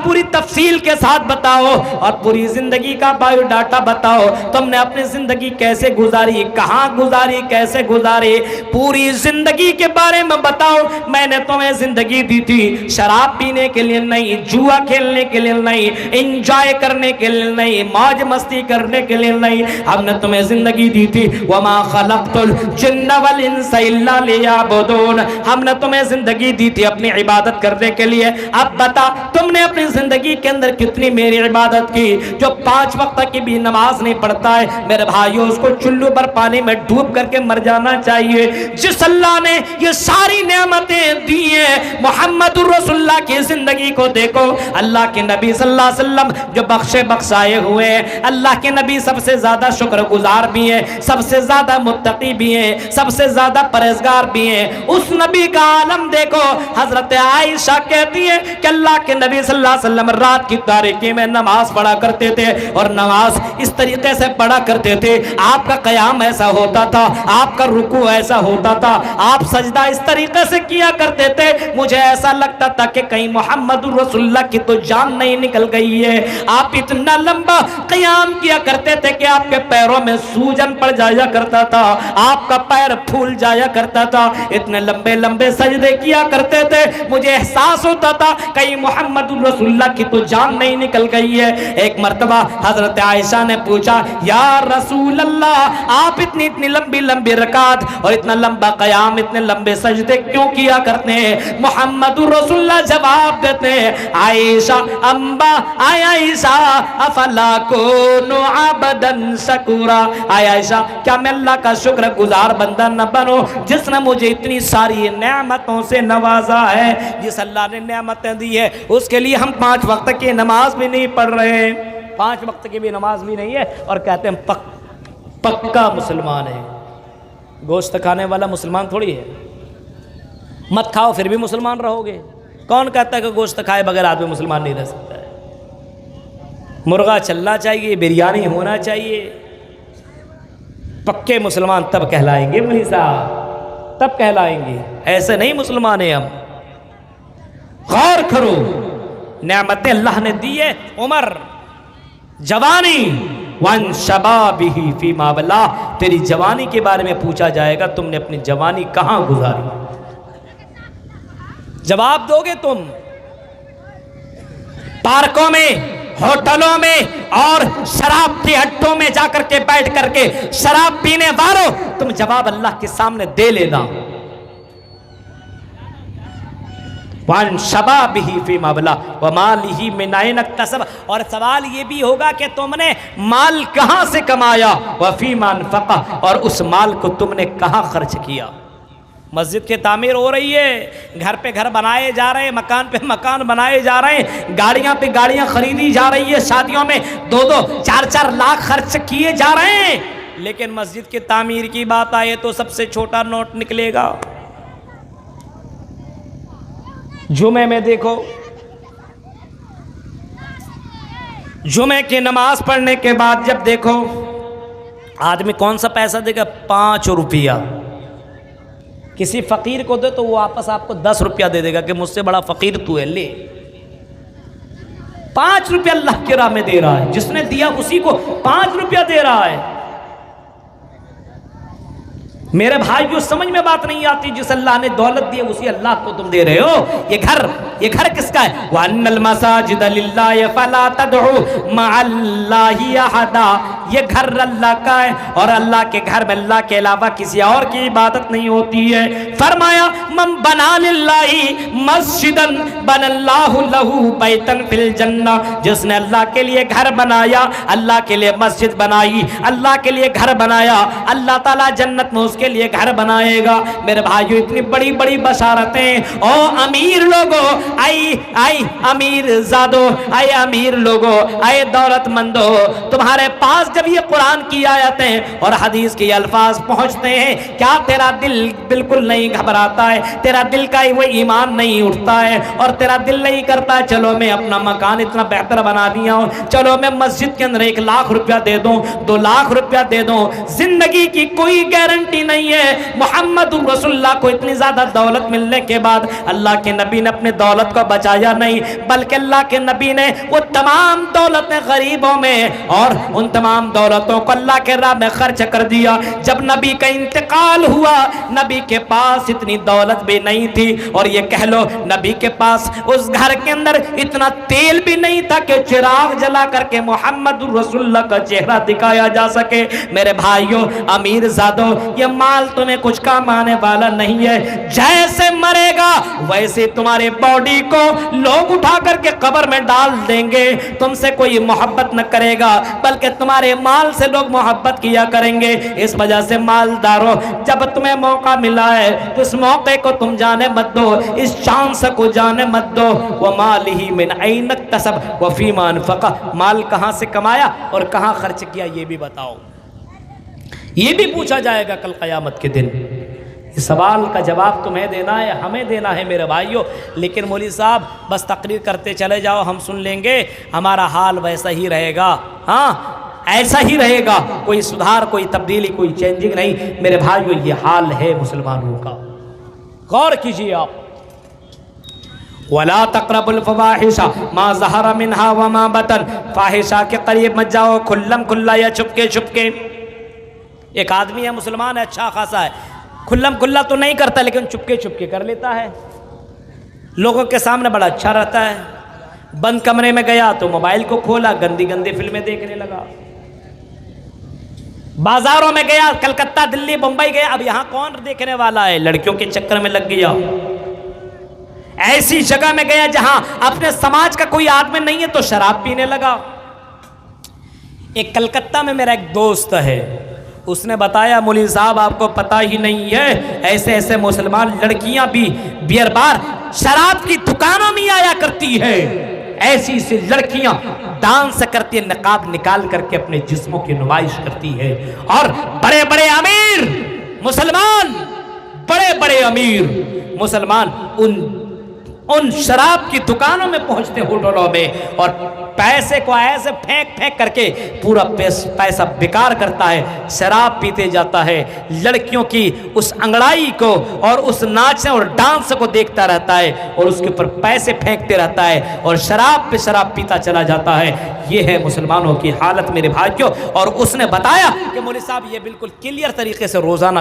پوری تفصیل کے ساتھ بتاؤ اور پوری زندگی کا بایو ڈاٹا بتاؤ. تم نے اپنی زندگی کیسے گزاری, کہاں گزاری, کیسے گزاری, پوری زندگی کے بارے میں بتاؤ. میں نے تمہیں زندگی دی تھی شراب پینے کے لیے نہیں, جوا کھیلنے کے لیے نہیں, انجوائے کرنے کے لیے نہیں, موج مستی کرنے کے لیے نہیں. ہم نے تمہیں زندگی دی تھی وما خلقت الجن والانس الا لیعبدون. ہم نے تمہیں زندگی دی تھی اپنی عبادت کرنے کے لیے. اب بتا تم نے اپنی زندگی کے اندر کتنی میری عبادت کی؟ جو 5 وقت کی بھی نماز نہیں پڑھتا ہے میرے بھائیوں اس کو چلو پر پانی میں ڈوب کر کے مر جانا چاہیے. جس اللہ نے یہ ساری نعمتیں دی ہیں, محمد رسول اللہ کی زندگی کو دیکھو. اللہ کے نبی صلی اللہ علیہ وسلم جو بخشائے ہوئے ہیں, اللہ کے نبی سب سے زیادہ شکر گزار بھی ہیں, سب سے زیادہ متقی بھی ہیں, سب سے زیادہ پرہیزگار بھی ہیں. اس نبی کا عالم دیکھو. حضرت عائشہ کہتی ہے کہ اللہ کے نبی صلی اللہ علیہ وسلم رات کی تاریکی میں نماز پڑھا کرتے تھے اور نماز اس طریقے سے پڑھا کرتے تھے. آپ کا قیام ایسا ہوتا تھا, آپ کا رکوع ایسا ہوتا تھا, آپ سجدہ اس طریقے سے کیا کرتے تھے. مجھے ایسا لگتا تھا کہ کہیں محمد رسول اللہ کی تو جان نہیں نکل گئی ہے. آپ اتنا لمبا قیام کیا کرتے تھے کہ آپ کے پیروں میں سوجن پڑ جایا کرتا تھا, آپ کا پیر پھول جایا کرتا تھا. اتنے لمبے لمبے سجدے کیا کرتے تھے, مجھے احساس ہوتا تھا کہیں محمد رسول اللہ کی تو جان نہیں نکل گئی ہے. ایک مرتبہ حضرت عائشہ نے پوچھا, یا رسول اللہ آپ اتنی لمبی لمبی رکعت اور اتنا لمبا قیام, اتنے لمبے سجدے کیوں کیا کرتے ہیں؟ محمد رسول اللہ جواب دیتے ہیں, عائشہ امبا آئی عائشہ افلا کونو عبدا شکورا. آئی عائشہ کیا میں اللہ کا شکر گزار بندہ نہ بنو جس نے مجھے اتنی ساری نعمتوں سے نوازا ہے. جس اللہ نے نعمتیں دی ہے اس کے لیے ہم 5 وقت کی نماز بھی نہیں پڑھ رہے ہیں, 5 وقت کی بھی نماز بھی نہیں ہے اور کہتے ہیں پکا مسلمان ہے. گوشت کھانے والا مسلمان تھوڑی ہے. مت کھاؤ پھر بھی مسلمان رہو گے. کون کہتا ہے کہ گوشت کھائے بغیر آدمی مسلمان نہیں رہ سکتا ہے؟ مرغا چلنا چاہیے, بریانی ہونا چاہیے. پکے مسلمان تب کہلائیں گے مولوی صاحب, تب کہلائیں گے. ایسے نہیں مسلمان ہیں ہم. غور کرو, نعمتیں اللہ نے دی ہے. عمر جوانی وان شبابہ فیما بلا, تیری جوانی کے بارے میں پوچھا جائے گا تم نے اپنی جوانی کہاں گزاری؟ جواب دو گے تم. پارکوں میں, ہوٹلوں میں اور شراب کے اڈوں میں جا کر کے بیٹھ کر کے شراب پینے والوں, تم جواب اللہ کے سامنے دے لینا. وان شبابہ فیما بلا ومالہ من این اکتسب, اور سوال یہ بھی ہوگا کہ تم نے مال کہاں سے کمایا, وفیما انفقہ, اور اس مال کو تم نے کہاں خرچ کیا. مسجد کی تعمیر ہو رہی ہے, گھر پہ گھر بنائے جا رہے ہیں, مکان پہ مکان بنائے جا رہے ہیں, گاڑیاں پہ گاڑیاں خریدی جا رہی ہے, شادیوں میں 2-2 4-4 لاکھ خرچ کیے جا رہے ہیں. لیکن مسجد کی تعمیر کی بات آئے تو سب سے چھوٹا نوٹ نکلے گا. جمعے میں دیکھو, جمعے کی نماز پڑھنے کے بعد جب دیکھو آدمی کون سا پیسہ دے گا؟ 5 روپیہ. کسی فقیر کو دے تو وہ واپس آپ کو 10 روپیہ دے دے گا کہ مجھ سے بڑا فقیر تو ہے, لے. 5 روپیہ اللہ کی راہ میں دے رہا ہے, جس نے دیا اسی کو 5 روپیہ دے رہا ہے. میرے بھائیو سمجھ میں بات نہیں آتی، جس اللہ نے دولت دی اسی اللہ کو تم دے رہے ہو. یہ گھر کس کا ہے؟ وَأَنَّ الْمَسَاجِدَ لِلَّهِ فَلَا تَدْعُوا مَعَ اللَّهِ أَحَدًا. یہ گھر اللہ کا ہے اور اللہ کے گھر میں اللہ کے علاوہ کسی اور کی عبادت نہیں ہوتی ہے. فرمایا من بنا للہ مسجدا بنا اللہ لہ بیتا فی الجنہ. جس نے اللہ کے لیے گھر بنایا، اللہ کے لیے مسجد بنائی، اللہ کے لیے گھر بنایا، اللہ تعالیٰ جنت میں اس کے لیے گھر بنائے گا. میرے بھائیو اتنی بڑی بڑی بشارتیں. او امیر لوگو، آئی امیر زادو، آئے امیر لوگو، آئے دولت مندو، تمہارے پاس جب یہ قرآن کی آیتیں اور حدیث کے الفاظ پہنچتے ہیں، کیا تیرا دل بالکل نہیں گھبراتا ہے؟ تیرا دل کا وہ ایمان نہیں اٹھتا ہے اور تیرا دل نہیں کرتا چلو میں اپنا مکان اتنا بہتر بنا دیا ہوں، چلو میں مسجد کے اندر 1 لاکھ روپیہ دے دوں، 2 لاکھ روپیہ دے دوں. زندگی کی کوئی گارنٹی نہیں ہے. محمد رسول اللہ کو اتنی زیادہ دولت ملنے کے بعد اللہ کے نبی نے اپنے دولت کو بچایا نہیں، بلکہ اللہ کے نبی نے وہ تمام دولتیں غریبوں میں اور ان تمام دولتوں کو اللہ کے راہ میں خرچ کر دیا. جب نبی کا انتقال ہوا، نبی کے پاس اتنی دولت بھی نہیں تھی، اور یہ کہہ لو نبی کے پاس اس گھر کے اندر اتنا تیل بھی نہیں تھا کہ چراغ جلا کر کے محمد رسول اللہ کا چہرہ دکھایا جا سکے. میرے بھائیوں، امیر زادو، یہ مال تمہیں کچھ کام آنے والا نہیں ہے. جیسے مرے گا ویسے تمہارے باڈی کو لوگ اٹھا کر کے قبر میں ڈال دیں گے. تم سے کوئی محبت نہ کرے گا، بلکہ تمہارے مال سے لوگ محبت کیا کریں گے. اس وجہ سے مالداروں، جب تمہیں موقع ملا ہے تو اس موقع کو تم جانے مت دو، اس چانس کو جانے مت دو. وَمَالِهِ مِنْ أَيْنَ اكْتَسَبَ وَفِيمَا أَنْفَقَ. مال کہاں سے کمایا اور کہاں خرچ کیا یہ بھی بتاؤ. یہ بھی پوچھا جائے گا کل قیامت کے دن. اس سوال کا جواب تمہیں دینا ہے، ہمیں دینا ہے میرے بھائیوں. لیکن مولوی صاحب بس تقریر کرتے چلے جاؤ، ہم سن لیں گے، ہمارا حال ویسا ہی رہے گا. ہاں ایسا ہی رہے گا، کوئی سدھار، کوئی تبدیلی، کوئی چینجنگ نہیں. میرے بھائیوں یہ حال ہے مسلمانوں کا. غور کیجیے آپ. وَلَا تَقْرَبُوا الْفَوَاحِشَ مَا ظَهَرَ مِنْهَا وَمَا بَطَنَ. فاحشہ کے قریب مت جاؤ، کھلم کھلا یا چھپکے چھپکے. ایک آدمی ہے، مسلمان ہے، اچھا خاصا ہے، کھلم کھلا تو نہیں کرتا لیکن چپکے چپکے کر لیتا ہے. لوگوں کے سامنے بڑا اچھا رہتا ہے. بند کمرے میں گیا تو موبائل کو کھولا، گندی گندی فلمیں دیکھنے لگا. بازاروں میں گیا، کلکتہ، دلی، بمبئی گیا، اب یہاں کون دیکھنے والا ہے، لڑکیوں کے چکر میں لگ گیا. ایسی جگہ میں گیا جہاں اپنے سماج کا کوئی آدمی نہیں ہے تو شراب پینے لگا. ایک کلکتہ میں میرا ایک دوست ہے، اس نے بتایا مولوی صاحب آپ کو پتہ ہی نہیں ہے، ایسے ایسے مسلمان لڑکیاں بھی بیئر بار، شراب کی دکانوں میں آیا کرتی ہے. ایسی ایسی لڑکیاں ڈانس کرتی ہیں، نقاب نکال کر کے اپنے جسموں کی نمائش کرتی ہے. اور بڑے بڑے امیر مسلمان، بڑے بڑے امیر مسلمان ان شراب کی دکانوں میں پہنچتے، ہوٹلوں میں، اور پیسے کو ایسے پھینک پھینک کر کے پورا پیسہ بیکار کرتا ہے، شراب پیتے جاتا ہے، لڑکیوں کی اس انگڑائی کو اور اس ناچنے اور ڈانس کو دیکھتا رہتا ہے اور اس کے اوپر پیسے پھینکتے رہتا ہے اور شراب پہ شراب پیتا چلا جاتا ہے. یہ ہے مسلمانوں کی حالت میرے بھائیوں. اور اس نے بتایا کہ مولوی صاحب یہ بالکل کلیئر طریقے سے روزانہ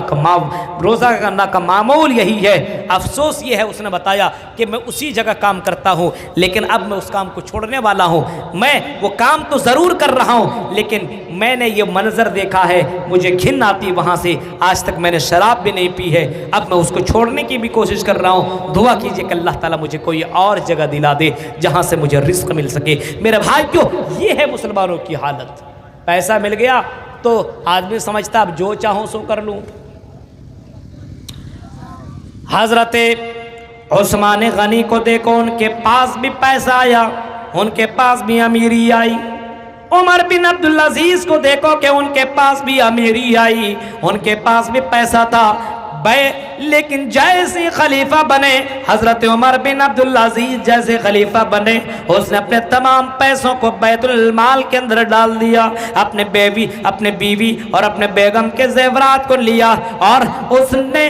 کا معمول یہی ہے. افسوس یہ ہے، اس نے بتایا کہ میں اسی جگہ کام کرتا ہوں لیکن اب میں اس کام کو چھوڑنے والا ہوں. میں وہ کام تو ضرور کر رہا ہوں لیکن میں نے یہ منظر دیکھا ہے، مجھے گھن آتی وہاں سے. آج تک میں نے شراب بھی نہیں پی ہے، اب میں اس کو چھوڑنے کی بھی کوشش کر رہا ہوں. دعا کیجئے کہ اللہ تعالیٰ مجھے کوئی اور جگہ دلا دے جہاں سے مجھے رزق مل سکے. میرے بھائیو یہ ہے مسلمانوں کی حالت. پیسہ مل گیا تو آدمی سمجھتا اب جو چاہوں سو کر لوں. حضرت عثمان غنی کو دیکھو، ان کے پاس بھی پیسہ آیا، ان کے پاس بھی امیری آئی. عمر بن عبدالعزیز کو دیکھو کہ ان کے پاس بھی امیری آئی، ان کے پاس بھی پیسہ تھا. لیکن جیسے خلیفہ بنے حضرت عمر بن عبدالعزیز، جیسے خلیفہ بنے، اس نے اپنے تمام پیسوں کو بیت المال کے اندر ڈال دیا. اپنے بیوی اور اپنے بیگم کے زیورات کو لیا اور اس نے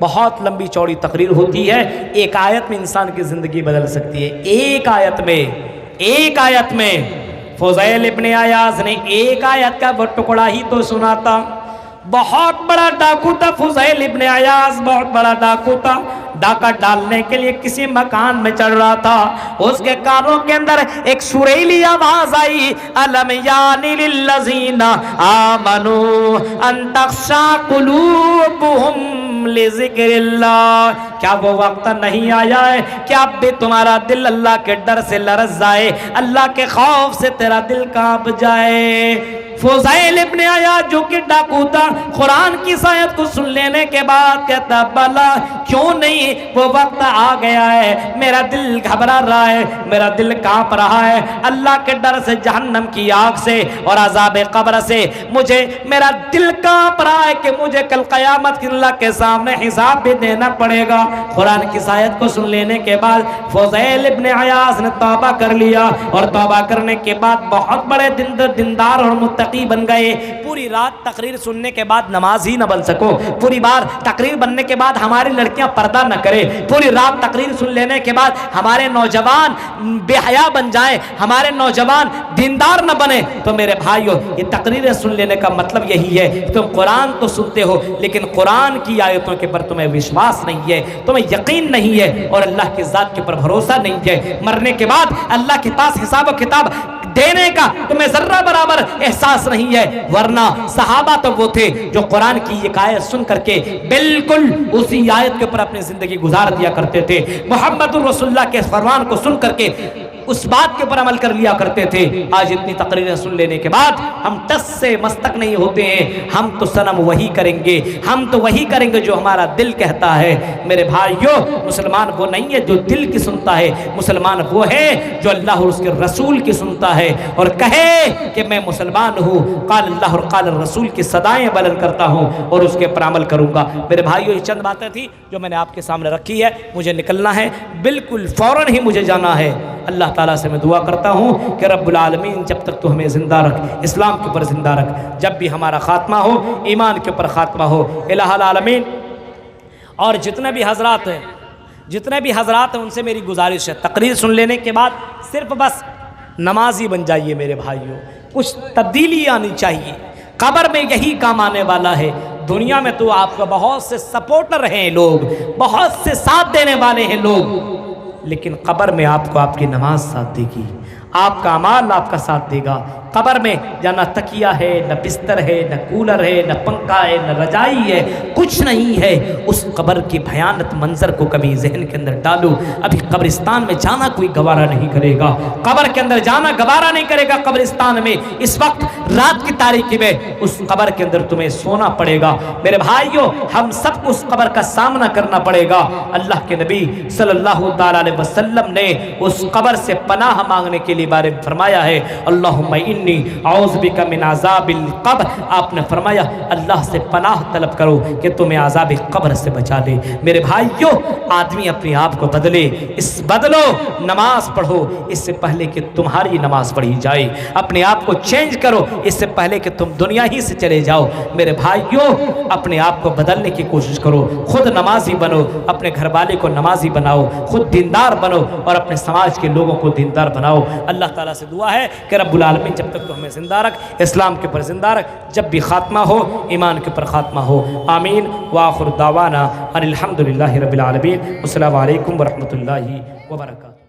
بہت لمبی چوڑی تقریر ہوتی ہے، ایک آیت میں انسان کی زندگی بدل سکتی ہے، ایک آیت میں فضیل ابن عیاض نے ایک آیت کا وہ ٹکڑا ہی تو سنا تھا۔ بہت بڑا ڈاکو تھا فضیل ابن عیاض، بہت بڑا ڈاکو تھا، ڈاکہ ڈالنے کے لیے کسی مکان میں چڑھ رہا تھا، اس کے کانوں کے اندر ایک سریلی آواز آئی، الم یانی للذین آمنوا ان تخشع قلوبہم لذکر اللہ، کیا وہ وقت نہیں آیا ہے کہ اب بھی تمہارا دل اللہ کے ڈر سے لرز جائے، اللہ کے خوف سے تیرا دل کانپ جائے۔ فضیل ابن عیاض جو کہ ڈاکو تھا، قرآن کی اس آیت کو سن لینے کے بعد کہتا بلا کیوں نہیں، وہ وقت آ گیا ہے، میرا دل گھبرا رہا ہے، میرا دل کانپ رہا ہے، اللہ کے ڈر سے، جہنم کی آگ سے اور عذاب قبر سے مجھے میرا دل کانپ رہا ہے کہ مجھے کل قیامت اللہ کے سامنے حساب بھی دینا پڑے گا۔ قرآن کی اس آیت کو سن لینے کے بعد فضیل ابن عیاض نے توبہ کر لیا، اور توبہ کرنے کے بعد بہت بڑے دیندار اور متقی بن گئے۔ پوری رات تقریر سننے کے بعد نماز ہی نہ بن سکو، پوری بار تقریر بننے کے بعد ہماری لڑکیاں پردہ نہ کرے، پوری رات تقریر سن لینے کے بعد ہمارے نوجوان بے حیا بن جائیں، ہمارے نوجوان دیندار نہ بنے، تو میرے بھائیو یہ تقریریں سن لینے کا مطلب یہی ہے کہ تم قرآن تو سنتے ہو لیکن قرآن کی آیتوں کے پر تمہیں وشواس نہیں ہے، تمہیں یقین نہیں ہے، اور اللہ کی ذات کے پر بھروسہ نہیں ہے۔ مرنے کے بعد اللہ کے پاس حساب و کتاب دینے کا تمہیں ذرہ برابر احساس نہیں ہے، ورنہ صحابہ تو وہ تھے جو قرآن کی ایک آیت سن کر کے بالکل اسی آیت کے اوپر اپنی زندگی گزار دیا کرتے تھے، محمد الرسول اللہ کے فرمان کو سن کر کے اس بات کے اوپر عمل کر لیا کرتے تھے۔ آج اتنی تقریریں سن لینے کے بعد ہم ٹس سے مستق نہیں ہوتے ہیں، ہم تو صنم وہی کریں گے، ہم تو وہی کریں گے جو ہمارا دل کہتا ہے۔ میرے بھائیو مسلمان وہ نہیں ہے جو دل کی سنتا ہے، مسلمان وہ ہے جو اللہ اور اس کے رسول کی سنتا ہے اور کہے کہ میں مسلمان ہوں، قال اللہ اور قال الرسول کی صدائیں بلند کرتا ہوں اور اس کے پر عمل کروں گا۔ میرے بھائیو یہ چند باتیں تھی جو میں نے آپ کے سامنے رکھی ہے، مجھے نکلنا ہے، بالکل فوراً ہی مجھے جانا ہے۔ اللہ تعالیٰ سے میں دعا کرتا ہوں کہ رب العالمین جب تک تو ہمیں زندہ رکھ، اسلام کے اوپر زندہ رکھ، جب بھی ہمارا خاتمہ ہو ایمان کے اوپر خاتمہ ہو۔ الہ العالمین، اور جتنے بھی حضرات ہیں ان سے میری گزارش ہے، تقریر سن لینے کے بعد صرف بس نمازی بن جائیے میرے بھائیوں، کچھ تبدیلی آنی چاہیے، قبر میں یہی کام آنے والا ہے۔ دنیا میں تو آپ کا بہت سے سپورٹر ہیں لوگ، بہت سے ساتھ دینے والے ہیں لوگ، لیکن قبر میں آپ کو آپ کی نماز ساتھ دے گی، آپ کا اعمال آپ کا ساتھ دے گا۔ قبر میں جہاں نہ تکیہ ہے، نہ بستر ہے، نہ کولر ہے، نہ پنکھا ہے، نہ رجائی ہے، کچھ نہیں ہے۔ اس قبر کے بھیانک منظر کو کبھی ذہن کے اندر ڈالو۔ ابھی قبرستان میں جانا کوئی گوارا نہیں کرے گا، قبر کے اندر جانا گوارا نہیں کرے گا۔ قبرستان میں اس وقت رات کی تاریکی میں اس قبر کے اندر تمہیں سونا پڑے گا۔ میرے بھائیوں ہم سب کو اس قبر کا سامنا کرنا پڑے گا۔ اللہ کے نبی صلی اللہ تعالیٰ علیہ وسلم نے اس قبر سے پناہ مانگنے کے لیے بارے میں فرمایا ہے، اللہم انی اعوذ بک من عذاب القبر۔ آپ نے فرمایا اللہ سے پناہ طلب کرو کہ تمہیں عذاب قبر سے بچا لے۔ میرے بھائیوں آدمی اپنے آپ کو بدلے، بدلو، نماز پڑھو اس سے پہلے کہ تمہاری نماز پڑھی جائے، اپنے آپ کو چینج کرو اس سے پہلے کہ تم دنیا ہی سے چلے جاؤ۔ میرے بھائیوں اپنے آپ کو بدلنے کی کوشش کرو، خود نمازی بنو، اپنے گھر والے کو نمازی بناؤ، خود دیندار بنو اور اپنے سماج کے لوگوں کو دیندار بناؤ۔ اللہ تعالیٰ سے دعا ہے کہ رب العالمین جب تک تو ہمیں زندہ رکھ، اسلام کے پر زندہ رکھ، جب بھی خاتمہ ہو ایمان کے پر خاتمہ ہو۔ آمین وآخر دعوانا ان الحمدللہ رب العالمین۔ السلام علیکم ورحمۃ اللہ وبرکاتہ۔